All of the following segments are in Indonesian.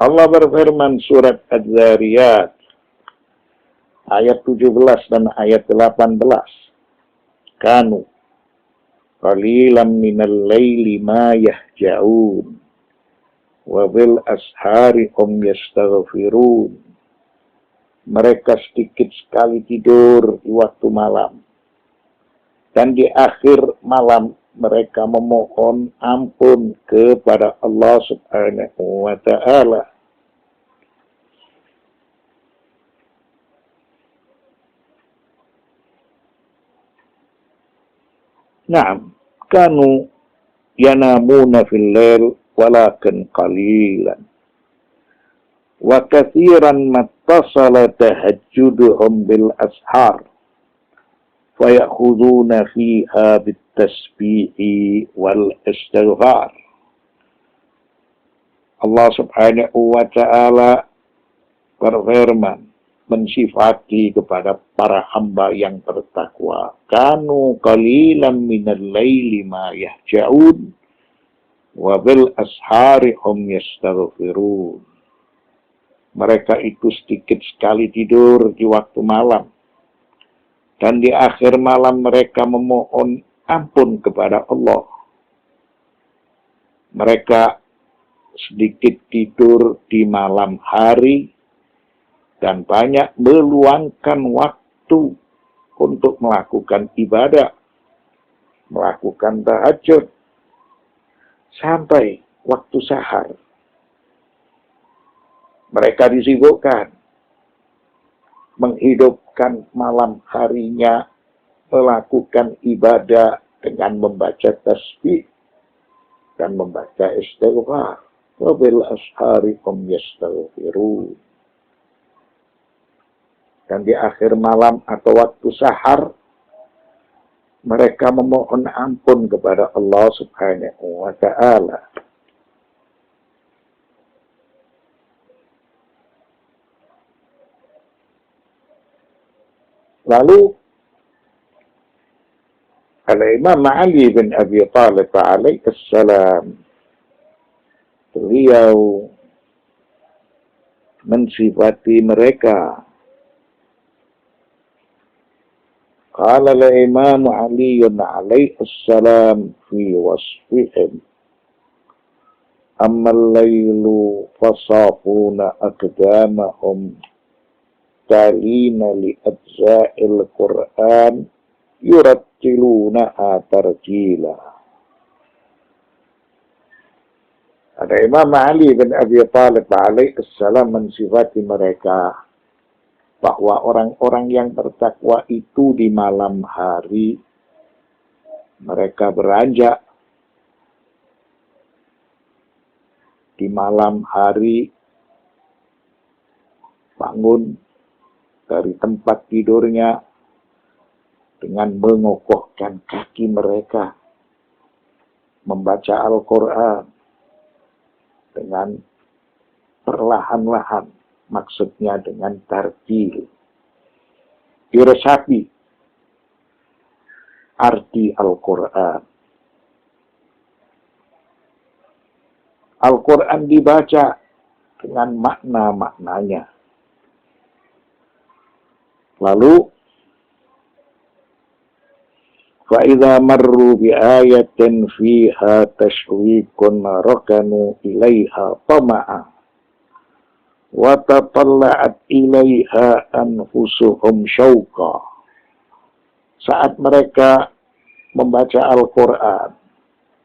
Allah berfirman surat Az-Zariyat ayat 17 dan ayat 18. Kanu qalilan minal laili ma yahja'un wa bil ashari hum yastaghfirun. Mereka sedikit sekali tidur di waktu malam, dan di akhir malam mereka memohon ampun kepada Allah Subhanahu wa ta'ala. Naam, kanu yanamuna fil lail walakin qalilan wa katsiran mattasala tahajjuduhum bil ashar fayakhuduna fiha bit tasbihi wal istighfar. Allah Subhanahu wa ta'ala berfirman mensifati kepada para hamba yang bertakwa, kanu qalilan minal laili ma yahja'un wa bil ashari hum yastaghfirun. Mereka itu sedikit sekali tidur di waktu malam, dan di akhir malam mereka memohon ampun kepada Allah. Mereka sedikit tidur di malam hari dan banyak meluangkan waktu untuk melakukan ibadah, melakukan tahajud sampai waktu sahar. Mereka disibukkan menghidupkan malam harinya, melakukan ibadah dengan membaca tasbih dan membaca istighfar. Wa bil ashari hum yastaghfirun. Dan di akhir malam atau waktu sahar mereka memohon ampun kepada Allah Subhanahu wa ta'ala. Lalu Al-Imam Ali bin Abi Thalib alaihissalam, beliau mensifati mereka. Qala al-Imam Ali alaihissalam fi wasfihim, amma al-laylu fasafuna aqdamahum talina li ajza'il Qur'an yurattiluna tartila. Ada Imam Ali bin Abi Thalib alaihissalam mensifati mereka bahwa orang-orang yang bertakwa itu di malam hari mereka beranjak, di malam hari bangun dari tempat tidurnya dengan mengokohkan kaki mereka, membaca Al-Quran dengan perlahan-lahan, maksudnya dengan tartil, diresapi arti Al-Quran. Al-Quran dibaca dengan makna-maknanya. Lalu فَإِذَا مَرُّوا بِآيَةٍ فِيهَا تَشْوِيقٌ رَكَنُوا إِلَيْهَا طَمَعًا وَتَطَلَّعَتْ إِلَيْهَا أَنْفُسُهُمْ شَوْقًا. Saat mereka membaca Al-Quran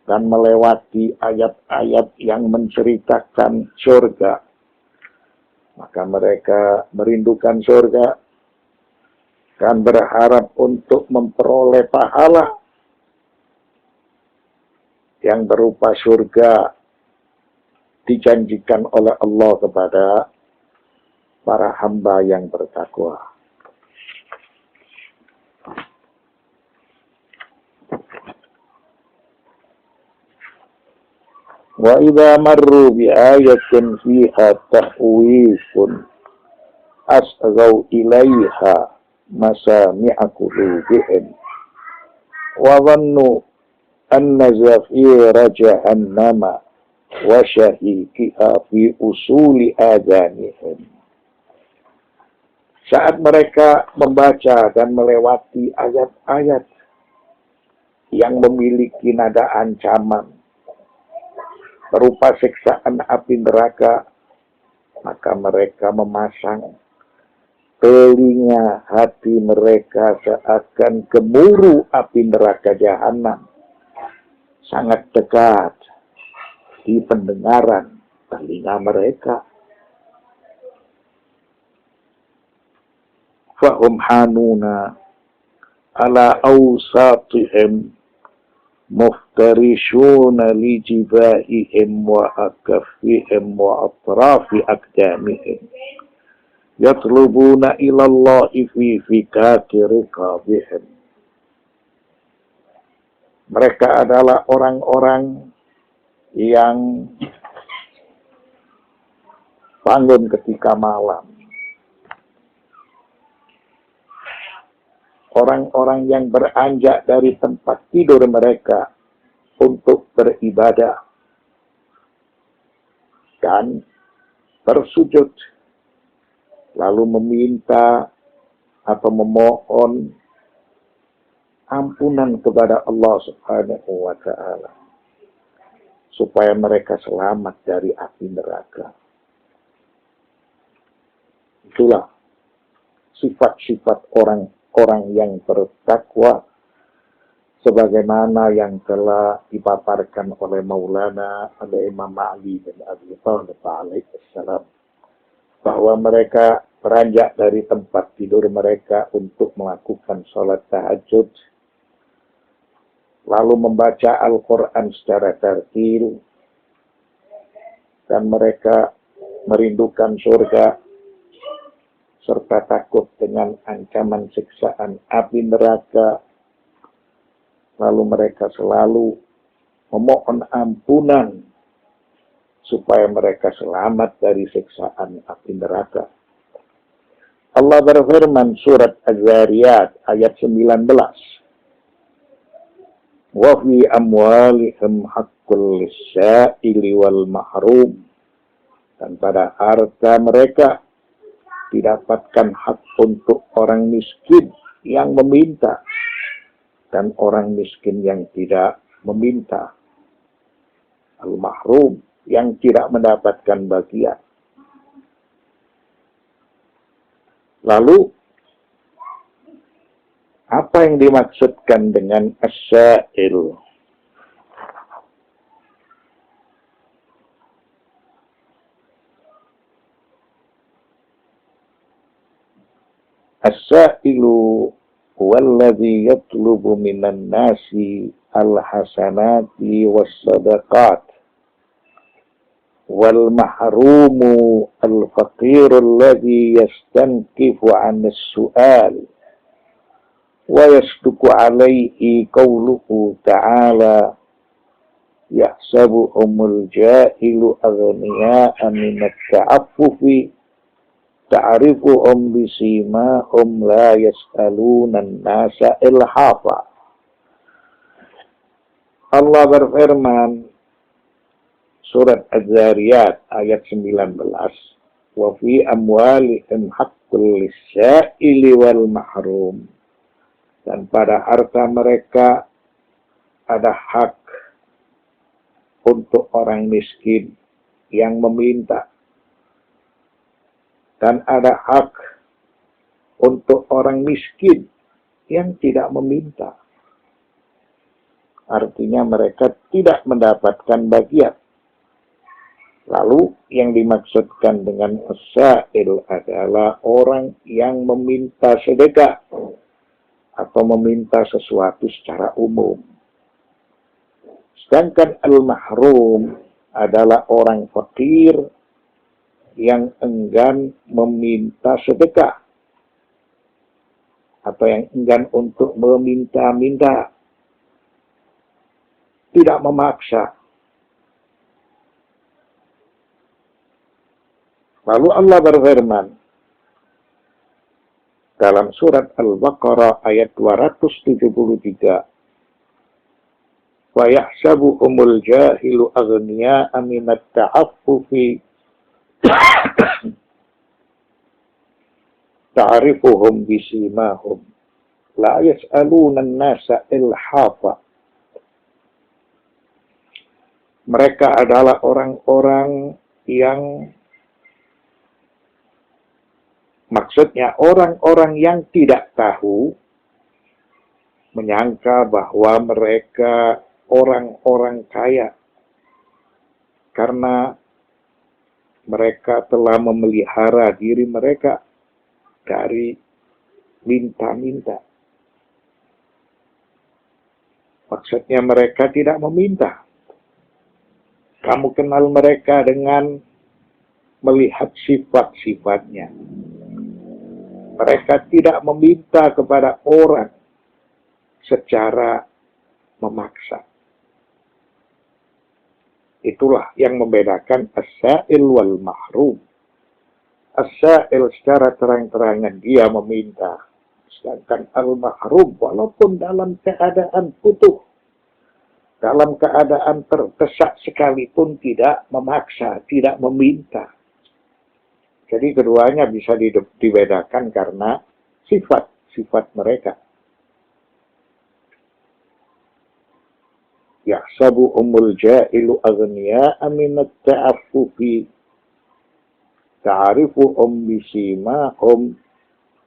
dan melewati ayat-ayat yang menceritakan surga, maka mereka merindukan surga dan berharap untuk memperoleh pahala yang berupa surga dijanjikan oleh Allah kepada para hamba yang bertakwa. Wa idza marru bi ayatin fiha tahwifun asghaw ilaiha masami'a qulubihim wa dhannu anna zafira jahannama wa syahiqiha fi usuli adhanihim. Saat mereka membaca dan melewati ayat-ayat yang memiliki nada ancaman berupa siksaan api neraka, maka mereka memasang telinga hati mereka seakan gemuruh api neraka jahanam, sangat dekat di pendengaran telinga mereka. Fahum hanuna ala awsatihim muftarishuna li jibaihim wa akafihim wa atrafi akdamihim yatlubuna ilallahi fi fikati riqabihim. Mereka adalah orang-orang yang bangun ketika malam. Orang-orang yang beranjak dari tempat tidur mereka untuk beribadah dan bersujud, lalu meminta atau memohon ampunan kepada Allah Subhanahu wa Ta'ala supaya mereka selamat dari api neraka. Itulah sifat-sifat orang yang bertakwa sebagaimana yang telah dipaparkan oleh Maulana Imam Ali bin Abi Thalib alaihissalam, bahwa mereka beranjak dari tempat tidur mereka untuk melakukan sholat tahajud, lalu membaca Al-Quran secara tartil, dan mereka merindukan surga serta takut dengan ancaman siksaan api neraka. Lalu mereka selalu memohon ampunan supaya mereka selamat dari siksaan api neraka. Allah berfirman surat Az-Zariyat ayat 19. Wa fi amwalihim haqqul lis-sa'ili wal mahrum. Dan pada harta mereka didapatkan hak untuk orang miskin yang meminta dan orang miskin yang tidak meminta. Al-mahrum, yang tidak mendapatkan bagian. Lalu, apa yang dimaksudkan dengan as-sa'il? As-sa'ilu huwallazi yatlubu minan nasi al-hasanati was-sadaqat wal mahrumu al-faqir alladhi yastankifu 'an as-su'al wa yasduqu 'alayhi qawluhu ta'ala yahsabuhumul jahilu aghniya'a min at-ta'affufi ta'rifuhum bisimahum la yas'aluna an-nasa ilhafa. Allah berfirman surat Az-Zariyat ayat 19, wa fi amwalihim haqqul lis-sa'ili wal mahrum. Dan pada harta mereka ada hak untuk orang miskin yang meminta, dan ada hak untuk orang miskin yang tidak meminta. Artinya mereka tidak mendapatkan bagian. Lalu yang dimaksudkan dengan as-sa'il adalah orang yang meminta sedekah atau meminta sesuatu secara umum. Sedangkan al-mahrum adalah orang fakir yang enggan meminta sedekah atau yang enggan untuk meminta-minta, tidak memaksa. Lalu Allah berfirman dalam surat Al-Baqarah ayat 273, yahsabuhumul jahilu aghniya'a minat ta'affufi ta'rifuhum bisimahum la yas'aluna an-nasa ilhafa. Mereka adalah orang-orang yang, maksudnya orang-orang yang tidak tahu, menyangka bahwa mereka orang-orang kaya karena mereka telah memelihara diri mereka dari minta-minta. Maksudnya mereka tidak meminta. Kamu kenal mereka dengan melihat sifat-sifatnya. Mereka tidak meminta kepada orang secara memaksa. Itulah yang membedakan as-sa'il wal mahrum. As-sa'il secara terang-terangan dia meminta. Sedangkan al-mahrum walaupun dalam keadaan butuh, dalam keadaan terdesak sekalipun tidak memaksa, tidak meminta. Jadi keduanya bisa dibedakan karena sifat-sifat mereka. Yahsabuhumul jahilu aghniya'a minat ta'affufi ta'rifuhum bisimahum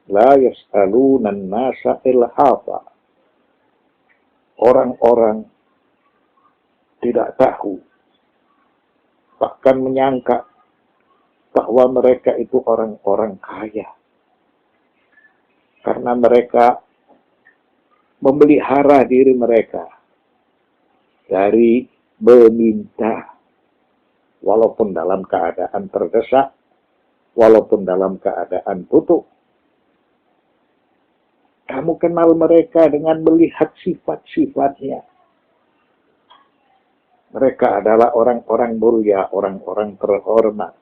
la yas'aluna an-nasa ilhafa. Orang-orang tidak tahu, bahkan menyangka bahwa mereka itu orang-orang kaya. Karena mereka memelihara diri mereka dari meminta, walaupun dalam keadaan terdesak, walaupun dalam keadaan butuh. Kamu kenal mereka dengan melihat sifat-sifatnya. Mereka adalah orang-orang mulia, orang-orang terhormat.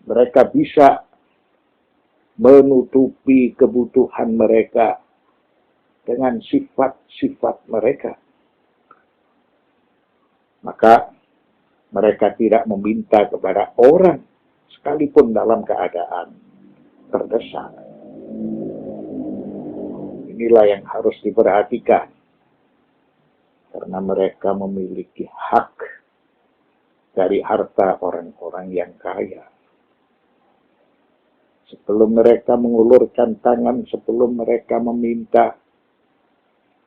Mereka bisa menutupi kebutuhan mereka dengan sifat-sifat mereka. Maka mereka tidak meminta kepada orang sekalipun dalam keadaan terdesak. Inilah yang harus diperhatikan. Karena mereka memiliki hak dari harta orang-orang yang kaya. Sebelum mereka mengulurkan tangan, sebelum mereka meminta,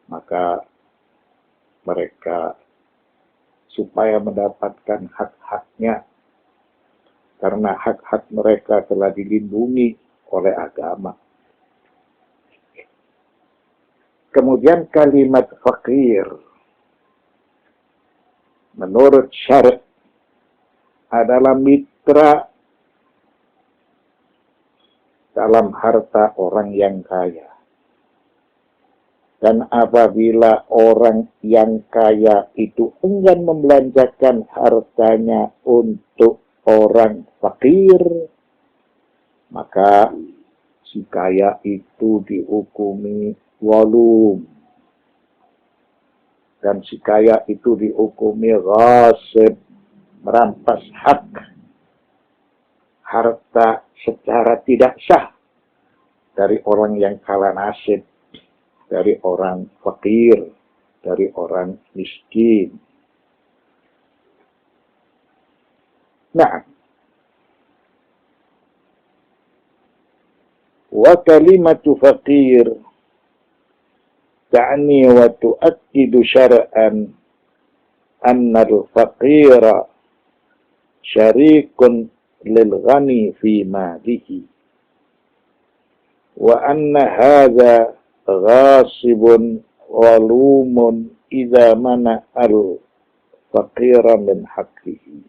maka mereka supaya mendapatkan hak-haknya, karena hak-hak mereka telah dilindungi oleh agama. Kemudian kalimat fakir, menurut syariat adalah mitra dalam harta orang yang kaya. Dan apabila orang yang kaya itu enggan membelanjakan hartanya untuk orang fakir, maka si kaya itu dihukumi walum. Dan si kaya itu dihukumi ghasib, merampas hak harta secara tidak sah dari orang yang kalah nasib, dari orang fakir, dari orang miskin. Nah, wa kalimatu fakir ta'ni wa tu'akkidu syar'an anna al-faqira syarikun lil ghani fi malihi wa anna hadha ghasibun walumun idza mana al-faqira min haqqihi.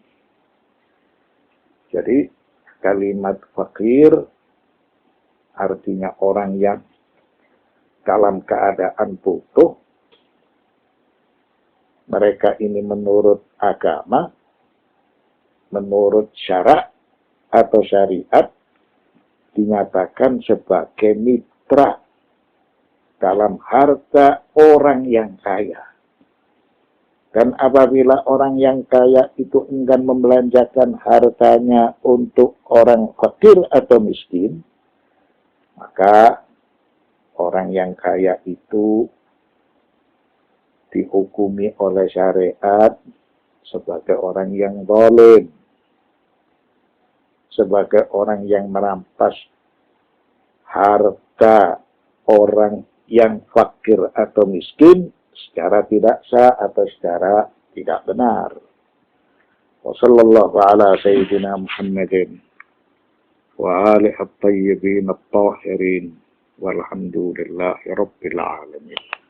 Jadi kalimat fakir artinya orang yang dalam keadaan butuh. Mereka ini menurut agama, menurut syarak atau syariat, dinyatakan sebagai mitra dalam harta orang yang kaya. Dan apabila orang yang kaya itu enggan membelanjakan hartanya untuk orang fakir atau miskin, maka orang yang kaya itu dihukumi oleh syariat sebagai orang yang zalim, sebagai orang yang merampas harta orang yang fakir atau miskin secara tidak sah atau secara tidak benar. Wassallallahu ala sayyidina Muhammadin wa alihi at-tayyibin at-tahirin walhamdulillahi rabbil alamin.